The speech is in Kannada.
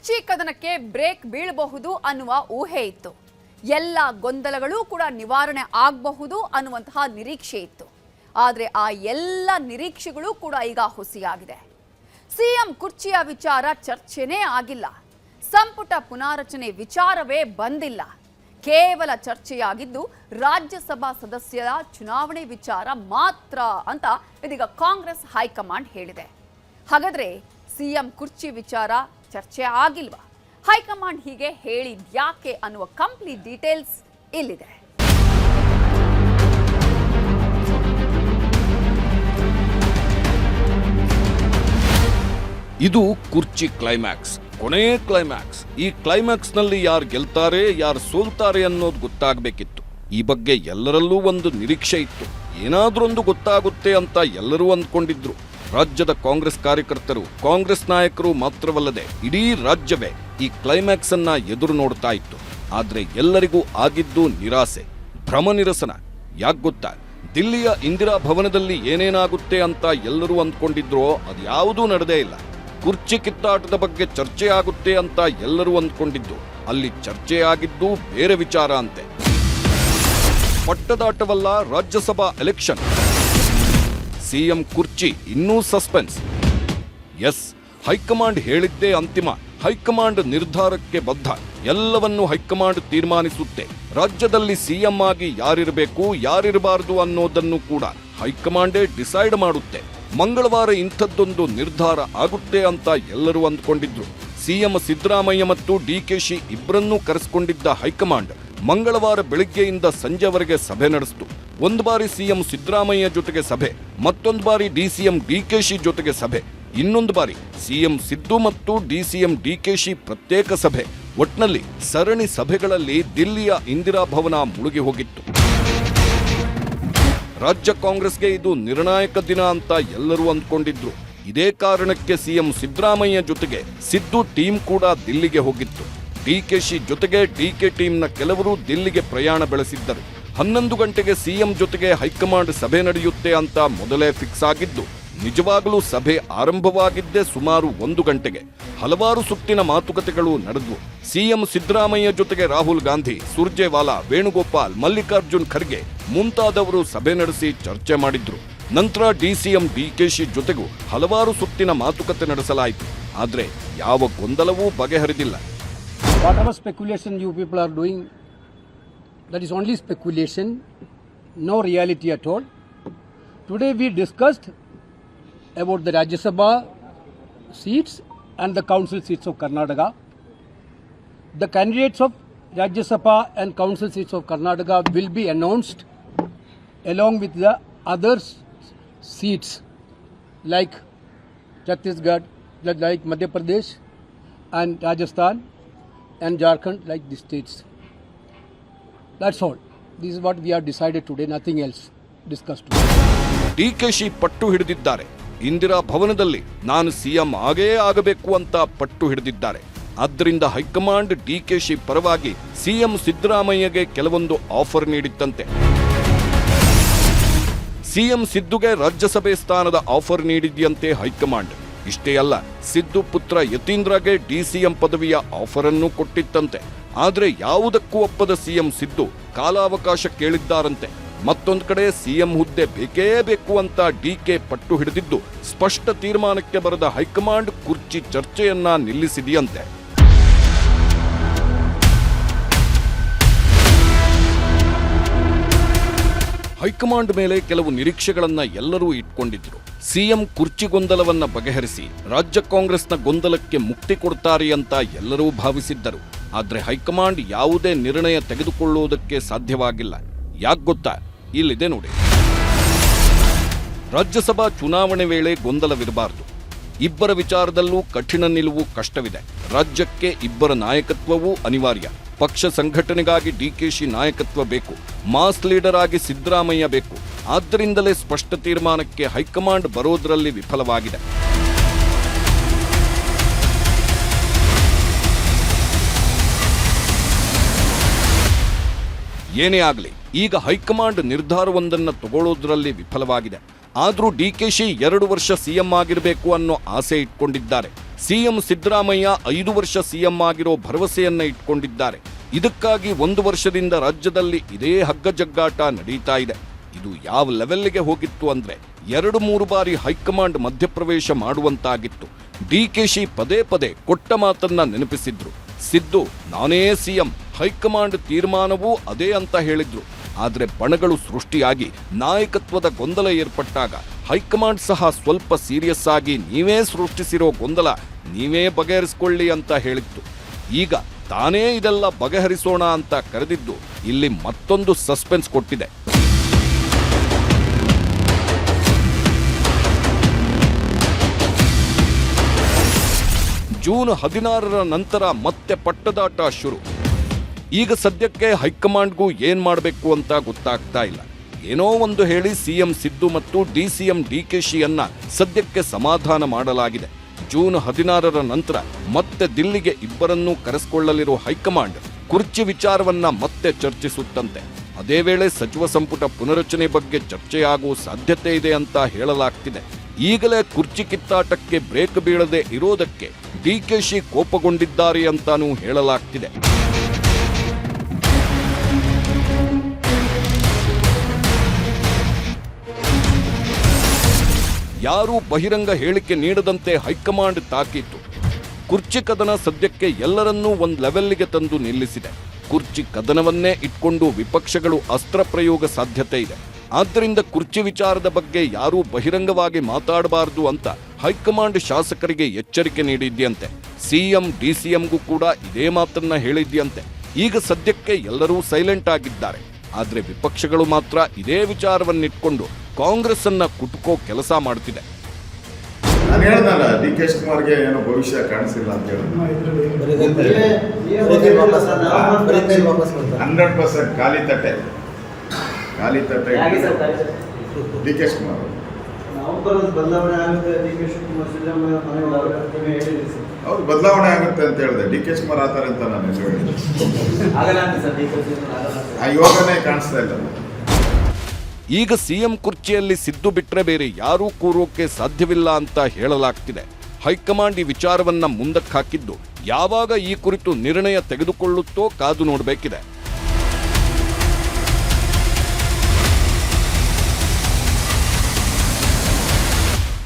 ಕುರ್ಚಿ ಕದನಕ್ಕೆ ಬ್ರೇಕ್ ಬೀಳಬಹುದು ಅನ್ನುವ ಊಹೆ ಇತ್ತು. ಎಲ್ಲ ಗೊಂದಲಗಳು ಕೂಡ ನಿವಾರಣೆ ಆಗಬಹುದು ಅನ್ನುವಂತಹ ನಿರೀಕ್ಷೆ ಇತ್ತು. ಆದರೆ ಆ ಎಲ್ಲ ನಿರೀಕ್ಷೆಗಳು ಕೂಡ ಈಗ ಹುಸಿಯಾಗಿದೆ. ಸಿಎಂ ಕುರ್ಚಿಯ ವಿಚಾರ ಚರ್ಚೆನೇ ಆಗಿಲ್ಲ. ಸಂಪುಟ ಪುನಾರಚನೆ ವಿಚಾರವೇ ಬಂದಿಲ್ಲ. ಕೇವಲ ಚರ್ಚೆಯಾಗಿದ್ದು ರಾಜ್ಯಸಭಾ ಸದಸ್ಯರ ಚುನಾವಣೆ ವಿಚಾರ ಮಾತ್ರ ಅಂತ ಇದೀಗ ಕಾಂಗ್ರೆಸ್ ಹೈಕಮಾಂಡ್ ಹೇಳಿದೆ. ಹಾಗಾದ್ರೆ ಸಿಎಂ ಕುರ್ಚಿ ವಿಚಾರ ಚರ್ಚೆ ಆಗಿಲ್ವಾ? ಹೈಕಮಾಂಡ್ ಹೀಗೆ ಹೇಳಿದ್ಯಾಕೆ ಅನ್ನುವ ಕಂಪ್ಲೀಟ್ ಡೀಟೇಲ್ಸ್ ಇಲ್ಲಿದೆ. ಇದು ಕುರ್ಚಿ ಕ್ಲೈಮ್ಯಾಕ್ಸ್, ಕೊನೆಯ ಕ್ಲೈಮ್ಯಾಕ್ಸ್. ಈ ಕ್ಲೈಮ್ಯಾಕ್ಸ್ ನಲ್ಲಿ ಯಾರು ಗೆಲ್ತಾರೆ, ಯಾರು ಸೋಲ್ತಾರೆ ಅನ್ನೋದು ಗೊತ್ತಾಗಬೇಕಿತ್ತು. ಈ ಬಗ್ಗೆ ಎಲ್ಲರಲ್ಲೂ ಒಂದು ನಿರೀಕ್ಷೆ ಇತ್ತು. ಏನಾದ್ರೊಂದು ಗೊತ್ತಾಗುತ್ತೆ ಅಂತ ಎಲ್ಲರೂ ಅಂದ್ಕೊಂಡಿದ್ರು. ರಾಜ್ಯದ ಕಾಂಗ್ರೆಸ್ ಕಾರ್ಯಕರ್ತರು, ಕಾಂಗ್ರೆಸ್ ನಾಯಕರು ಮಾತ್ರವಲ್ಲದೆ ಇಡೀ ರಾಜ್ಯವೇ ಈ ಕ್ಲೈಮ್ಯಾಕ್ಸ್ ಅನ್ನ ಎದುರು ನೋಡ್ತಾ ಇತ್ತು. ಆದ್ರೆ ಎಲ್ಲರಿಗೂ ಆಗಿದ್ದು ನಿರಾಸೆ, ಭ್ರಮನಿರಸನ. ಯಾಕೆ ಗೊತ್ತಾ? ದಿಲ್ಲಿಯ ಇಂದಿರಾ ಭವನದಲ್ಲಿ ಏನೇನಾಗುತ್ತೆ ಅಂತ ಎಲ್ಲರೂ ಅಂದ್ಕೊಂಡಿದ್ರೋ ಅದ್ಯಾವುದೂ ನಡೆದೇ ಇಲ್ಲ. ಕುರ್ಚಿ ಕಿತ್ತಾಟದ ಬಗ್ಗೆ ಚರ್ಚೆ ಆಗುತ್ತೆ ಅಂತ ಎಲ್ಲರೂ ಅಂದ್ಕೊಂಡಿದ್ದು, ಅಲ್ಲಿ ಚರ್ಚೆ ಆಗಿದ್ದು ಬೇರೆ ವಿಚಾರ ಅಂತೆ. ಪಟ್ಟದಾಟವಲ್ಲ, ರಾಜ್ಯಸಭಾ ಎಲೆಕ್ಷನ್. ಸಿಎಂ ಕುರ್ಚಿ ಇನ್ನೂ ಸಸ್ಪೆನ್ಸ್. ಎಸ್, ಹೈಕಮಾಂಡ್ ಹೇಳಿದ್ದೇ ಅಂತಿಮ. ಹೈಕಮಾಂಡ್ ನಿರ್ಧಾರಕ್ಕೆ ಬದ್ಧ. ಎಲ್ಲವನ್ನೂ ಹೈಕಮಾಂಡ್ ತೀರ್ಮಾನಿಸುತ್ತೆ. ರಾಜ್ಯದಲ್ಲಿ ಸಿಎಂ ಆಗಿ ಯಾರಿರಬೇಕು, ಯಾರಿರಬಾರದು ಅನ್ನೋದನ್ನು ಕೂಡ ಹೈಕಮಾಂಡೇ ಡಿಸೈಡ್ ಮಾಡುತ್ತೆ. ಮಂಗಳವಾರ ಇಂಥದ್ದೊಂದು ನಿರ್ಧಾರ ಆಗುತ್ತೆ ಅಂತ ಎಲ್ಲರೂ ಅಂದ್ಕೊಂಡಿದ್ರು. ಸಿಎಂ ಸಿದ್ದರಾಮಯ್ಯ ಮತ್ತು ಡಿಕೆಶಿ ಇಬ್ಬರನ್ನೂ ಕರೆಸಿಕೊಂಡಿದ್ದ ಹೈಕಮಾಂಡ್ ಮಂಗಳವಾರ ಬೆಳಿಗ್ಗೆಯಿಂದ ಸಂಜೆವರೆಗೆ ಸಭೆ ನಡೆಸಿತು. ಒಂದು ಬಾರಿ ಸಿಎಂ ಸಿದ್ದರಾಮಯ್ಯ ಜೊತೆಗೆ ಸಭೆ, ಮತ್ತೊಂದು ಬಾರಿ ಡಿಸಿಎಂ ಡಿಕೆಶಿ ಜೊತೆಗೆ ಸಭೆ, ಇನ್ನೊಂದು ಬಾರಿ ಸಿಎಂ ಸಿದ್ದು ಮತ್ತು ಡಿಸಿಎಂ ಡಿಕೆಶಿ ಪ್ರತ್ಯೇಕ ಸಭೆ. ಒಟ್ನಲ್ಲಿ ಸರಣಿ ಸಭೆಗಳಲ್ಲಿ ದಿಲ್ಲಿಯ ಇಂದಿರಾ ಭವನ ಮುಳುಗಿ ಹೋಗಿತ್ತು. ರಾಜ್ಯ ಕಾಂಗ್ರೆಸ್ಗೆ ಇದು ನಿರ್ಣಾಯಕ ದಿನ ಅಂತ ಎಲ್ಲರೂ ಅಂದ್ಕೊಂಡಿದ್ರು. ಇದೇ ಕಾರಣಕ್ಕೆ ಸಿಎಂ ಸಿದ್ದರಾಮಯ್ಯ ಜೊತೆಗೆ ಸಿದ್ದು ಟೀಮ್ ಕೂಡ ದಿಲ್ಲಿಗೆ ಹೋಗಿತ್ತು. ಡಿಕೆಶಿ ಜೊತೆಗೆ ಡಿಕೆ ಟೀಮ್ನ ಕೆಲವರು ದಿಲ್ಲಿಗೆ ಪ್ರಯಾಣ ಬೆಳೆಸಿದ್ದರು. 11 ಗಂಟೆಗೆ ಸಿಎಂ ಜೊತೆಗೆ ಹೈಕಮಾಂಡ್ ಸಭೆ ನಡೆಯುತ್ತೆ ಅಂತ ಮೊದಲೇ ಫಿಕ್ಸ್ ಆಗಿದ್ದು, ನಿಜವಾಗಲೂ ಸಭೆ ಆರಂಭವಾಗಿದ್ದೇ ಸುಮಾರು 1 ಗಂಟೆಗೆ. ಹಲವಾರು ಸುತ್ತಿನ ಮಾತುಕತೆಗಳು ನಡೆದವು. ಸಿಎಂ ಸಿದ್ದರಾಮಯ್ಯ ಜೊತೆಗೆ ರಾಹುಲ್ ಗಾಂಧಿ, ಸುರ್ಜೇವಾಲಾ, ವೇಣುಗೋಪಾಲ್, ಮಲ್ಲಿಕಾರ್ಜುನ್ ಖರ್ಗೆ ಮುಂತಾದವರು ಸಭೆ ನಡೆಸಿ ಚರ್ಚೆ ಮಾಡಿದ್ರು. ನಂತರ ಡಿಸಿಎಂ ಡಿಕೆಶಿ ಜೊತೆಗೂ ಹಲವಾರು ಸುತ್ತಿನ ಮಾತುಕತೆ ನಡೆಸಲಾಯಿತು. ಆದ್ರೆ ಯಾವ ಗೊಂದಲವೂ ಬಗೆಹರಿದಿಲ್ಲ. Whatever speculation you people are doing, that is only speculation, no reality at all. Today we discussed about the Rajya Sabha seats and the council seats of Karnataka. The candidates of Rajya Sabha and council seats of Karnataka will be announced along with the other seats like Chhattisgarh, like Madhya Pradesh and Rajasthan and Jharkhand, like the states. That's all. This is what we have decided today, nothing else discussed today. DKShi ಪಟ್ಟು ಹಿಡಿದಿದ್ದಾರೆ. ಇಂದಿರಾ ಭವನದಲ್ಲಿ ನಾನು ಸಿಎಂ ಆಗೇ ಆಗಬೇಕು ಅಂತ ಪಟ್ಟು ಹಿಡಿದಿದ್ದಾರೆ. ಆದ್ದರಿಂದ ಹೈಕಮಾಂಡ್ ಡಿಕೆಶಿ ಪರವಾಗಿ ಸಿಎಂ ಸಿದ್ದರಾಮಯ್ಯಗೆ ಕೆಲವೊಂದು ಆಫರ್ ನೀಡಿತ್ತಂತೆ. ಸಿಎಂ ಸಿದ್ದುಗೆ ರಾಜ್ಯಸಭೆ ಸ್ಥಾನದ ಆಫರ್ ನೀಡಿದ್ಯಂತೆ ಹೈಕಮಾಂಡ್. ಇಷ್ಟೇ ಅಲ್ಲ, ಸಿದ್ದು ಪುತ್ರ ಯತೀಂದ್ರಗೆ ಡಿಸಿಎಂ ಪದವಿಯ ಆಫರ್ ಅನ್ನು ಕೊಟ್ಟಿತ್ತಂತೆ. ಆದ್ರೆ ಯಾವುದಕ್ಕೂ ಒಪ್ಪದ ಸಿಎಂ ಸಿದ್ದು ಕಾಲಾವಕಾಶ ಕೇಳಿದ್ದಾರಂತೆ. ಮತ್ತೊಂದು ಕಡೆ ಸಿಎಂ ಹುದ್ದೆ ಬೇಕೇ ಬೇಕು ಅಂತ ಡಿಕೆ ಪಟ್ಟು ಹಿಡಿದಿದ್ದು, ಸ್ಪಷ್ಟ ತೀರ್ಮಾನಕ್ಕೆ ಬರದ ಹೈಕಮಾಂಡ್ ಕುರ್ಚಿ ಚರ್ಚೆಯನ್ನ ನಿಲ್ಲಿಸಿದೆಯಂತೆ. ಹೈಕಮಾಂಡ್ ಮೇಲೆ ಕೆಲವು ನಿರೀಕ್ಷೆಗಳನ್ನ ಎಲ್ಲರೂ ಇಟ್ಕೊಂಡಿದ್ರು. ಸಿಎಂ ಕುರ್ಚಿ ಗೊಂದಲವನ್ನ ಬಗೆಹರಿಸಿ ರಾಜ್ಯ ಕಾಂಗ್ರೆಸ್ನ ಗೊಂದಲಕ್ಕೆ ಮುಕ್ತಿ ಕೊಡ್ತಾರೆ ಅಂತ ಎಲ್ಲರೂ ಭಾವಿಸಿದ್ದರು. ಆದ್ರೆ ಹೈಕಮಾಂಡ್ ಯಾವುದೇ ನಿರ್ಣಯ ತೆಗೆದುಕೊಳ್ಳುವುದಕ್ಕೆ ಸಾಧ್ಯವಾಗಿಲ್ಲ. ಯಾಕೆ ಗೊತ್ತಾ? ಇಲ್ಲಿದೆ ನೋಡಿ. ರಾಜ್ಯಸಭಾ ಚುನಾವಣೆ ವೇಳೆ ಗೊಂದಲವಿರಬಾರದು. ಇಬ್ಬರ ವಿಚಾರದಲ್ಲೂ ಕಠಿಣ ನಿಲುವು ಕಷ್ಟವಿದೆ. ರಾಜ್ಯಕ್ಕೆ ಇಬ್ಬರ ನಾಯಕತ್ವವೂ ಅನಿವಾರ್ಯ. ಪಕ್ಷ ಸಂಘಟನೆಗಾಗಿ ಡಿಕೆಶಿ ನಾಯಕತ್ವ ಬೇಕು, ಮಾಸ್ ಲೀಡರ್ ಆಗಿ ಸಿದ್ದರಾಮಯ್ಯ ಬೇಕು. ಆದ್ದರಿಂದಲೇ ಸ್ಪಷ್ಟ ತೀರ್ಮಾನಕ್ಕೆ ಹೈಕಮಾಂಡ್ ಬರೋದರಲ್ಲಿ ವಿಫಲವಾಗಿದೆ. ಏನೇ ಆಗಲಿ, ಈಗ ಹೈಕಮಾಂಡ್ ನಿರ್ಧಾರವೊಂದನ್ನು ತಗೊಳ್ಳೋದ್ರಲ್ಲಿ ವಿಫಲವಾಗಿದೆ. ಆದರೂ ಡಿಕೆಶಿ 2 ವರ್ಷ ಸಿಎಂ ಆಗಿರಬೇಕು ಅನ್ನೋ ಆಸೆ ಇಟ್ಕೊಂಡಿದ್ದಾರೆ. ಸಿಎಂ ಸಿದ್ದರಾಮಯ್ಯ 5 ವರ್ಷ ಸಿಎಂ ಆಗಿರೋ ಭರವಸೆಯನ್ನ ಇಟ್ಕೊಂಡಿದ್ದಾರೆ. ಇದಕ್ಕಾಗಿ 1 ವರ್ಷದಿಂದ ರಾಜ್ಯದಲ್ಲಿ ಇದೇ ಹಗ್ಗಜಗ್ಗಾಟ ನಡೀತಾ ಇದೆ. ಇದು ಯಾವ ಲೆವೆಲ್ಗೆ ಹೋಗಿತ್ತು ಅಂದ್ರೆ 2-3 ಬಾರಿ ಹೈಕಮಾಂಡ್ ಮಧ್ಯಪ್ರವೇಶ ಮಾಡುವಂತಾಗಿತ್ತು. ಡಿಕೆಶಿ ಪದೇ ಪದೇ ಕೊಟ್ಟ ಮಾತನ್ನ ನೆನಪಿಸಿದ್ರು. ಸಿದ್ದು ನಾನೇ ಸಿಎಂ, ಹೈಕಮಾಂಡ್ ತೀರ್ಮಾನವೂ ಅದೇ ಅಂತ ಹೇಳಿದ್ರು. ಆದ್ರೆ ಬಣಗಳು ಸೃಷ್ಟಿಯಾಗಿ ನಾಯಕತ್ವದ ಗೊಂದಲ ಏರ್ಪಟ್ಟಾಗ ಹೈಕಮಾಂಡ್ ಸಹ ಸ್ವಲ್ಪ ಸೀರಿಯಸ್ ಆಗಿ ನೀವೇ ಸೃಷ್ಟಿಸಿರೋ ಗೊಂದಲ ನೀವೇ ಬಗೆಹರಿಸಿಕೊಳ್ಳಿ ಅಂತ ಹೇಳಿತ್ತು. ಈಗ ತಾನೇ ಇದೆಲ್ಲ ಬಗೆಹರಿಸೋಣ ಅಂತ ಕರೆದಿದ್ದು ಇಲ್ಲಿ ಮತ್ತೊಂದು ಸಸ್ಪೆನ್ಸ್ ಕೊಟ್ಟಿದೆ. ಜೂನ್ 16ರ ನಂತರ ಮತ್ತೆ ಪಟ್ಟದಾಟ ಶುರು. ಈಗ ಸದ್ಯಕ್ಕೆ ಹೈಕಮಾಂಡ್ಗೂ ಏನ್ ಮಾಡಬೇಕು ಅಂತ ಗೊತ್ತಾಗ್ತಾ ಇಲ್ಲ. ಏನೋ ಒಂದು ಹೇಳಿ ಸಿಎಂ ಸಿದ್ದು ಮತ್ತು ಡಿಸಿಎಂ ಡಿಕೆಶಿಯನ್ನ ಸದ್ಯಕ್ಕೆ ಸಮಾಧಾನ ಮಾಡಲಾಗಿದೆ. ಜೂನ್ 16ರ ನಂತರ ಮತ್ತೆ ದಿಲ್ಲಿಗೆ ಇಬ್ಬರನ್ನೂ ಕರೆಸಿಕೊಳ್ಳಲಿರೋ ಹೈಕಮಾಂಡ್ ಕುರ್ಚಿ ವಿಚಾರವನ್ನ ಮತ್ತೆ ಚರ್ಚಿಸುತ್ತಂತೆ. ಅದೇ ವೇಳೆ ಸಚಿವ ಸಂಪುಟ ಪುನರಚನೆ ಬಗ್ಗೆ ಚರ್ಚೆಯಾಗುವ ಸಾಧ್ಯತೆ ಇದೆ ಅಂತ ಹೇಳಲಾಗ್ತಿದೆ. ಈಗಲೇ ಕುರ್ಚಿ ಕಿತ್ತಾಟಕ್ಕೆ ಬ್ರೇಕ್ ಬೀಳದೆ ಇರೋದಕ್ಕೆ ಡಿಕೆಶಿ ಕೋಪಗೊಂಡಿದ್ದಾರೆ ಅಂತಾನೂ ಹೇಳಲಾಗ್ತಿದೆ. ಯಾರೂ ಬಹಿರಂಗ ಹೇಳಿಕೆ ನೀಡದಂತೆ ಹೈಕಮಾಂಡ್ ತಾಕೀತು. ಕುರ್ಚಿ ಕದನ ಸದ್ಯಕ್ಕೆ ಎಲ್ಲರನ್ನೂ ಒಂದು ಲೆವೆಲ್ಗೆ ತಂದು ನಿಲ್ಲಿಸಿದೆ. ಕುರ್ಚಿ ಕದನವನ್ನೇ ಇಟ್ಕೊಂಡು ವಿಪಕ್ಷಗಳು ಅಸ್ತ್ರ ಪ್ರಯೋಗ ಸಾಧ್ಯತೆ ಇದೆ. ಆದ್ದರಿಂದ ಕುರ್ಚಿ ವಿಚಾರದ ಬಗ್ಗೆ ಯಾರೂ ಬಹಿರಂಗವಾಗಿ ಮಾತಾಡಬಾರದು ಅಂತ ಹೈಕಮಾಂಡ್ ಶಾಸಕರಿಗೆ ಎಚ್ಚರಿಕೆ ನೀಡಿದ್ಯಂತೆ. ಸಿಎಂ ಡಿಸಿಎಂಗೂ ಕೂಡ ಇದೇ ಮಾತನ್ನ ಹೇಳಿದ್ಯಂತೆ. ಈಗ ಸದ್ಯಕ್ಕೆ ಎಲ್ಲರೂ ಸೈಲೆಂಟ್ ಆಗಿದ್ದಾರೆ. ಆದ್ರೆ ವಿಪಕ್ಷಗಳು ಮಾತ್ರ ಇದೇ ವಿಚಾರವನ್ನಿಟ್ಕೊಂಡು ಕಾಂಗ್ರೆಸ್ ಅನ್ನ ಕುಟುಕೋ ಕೆಲಸ ಮಾಡ್ತಿದೆ. ನಾನು ಹೇಳ್ದಲ್ಲ, ಡಿ ಕೆ ಶಿವಕುಮಾರ್ಗೆ ಏನೋ ಭವಿಷ್ಯ ಕಾಣಿಸಿಲ್ಲ ಅಂತ ಹೇಳಿ 100% ಖಾಲಿ ತಟ್ಟೆ ಡಿ ಕೆ ಶಿವಕುಮಾರ್. ಅವ್ರು ಬದಲಾವಣೆ ಆಗುತ್ತೆ ಅಂತ ಹೇಳಿದೆ. ಡಿ ಕೆ ಶಿವಕುಮಾರ್ ಆತಾರೆ ಅಂತ ನಾನು ಹೆಸರು ಹೇಳಿದೆ. ಆ ಯೋಗನೇ ಕಾಣಿಸ್ತಾ ಇಲ್ಲ. ಈಗ ಸಿಎಂ ಕುರ್ಚಿಯಲ್ಲಿ ಸಿದ್ದು ಬಿಟ್ರೆ ಬೇರೆ ಯಾರೂ ಕೂರೋಕೆ ಸಾಧ್ಯವಿಲ್ಲ ಅಂತ ಹೇಳಲಾಗ್ತಿದೆ. ಹೈಕಮಾಂಡ್ ಈ ವಿಚಾರವನ್ನ ಮುಂದಕ್ಕೆ ಹಾಕಿದ್ದು ಯಾವಾಗ ಈ ಕುರಿತು ನಿರ್ಣಯ ತೆಗೆದುಕೊಳ್ಳುತ್ತೋ ಕಾದು ನೋಡಬೇಕಿದೆ.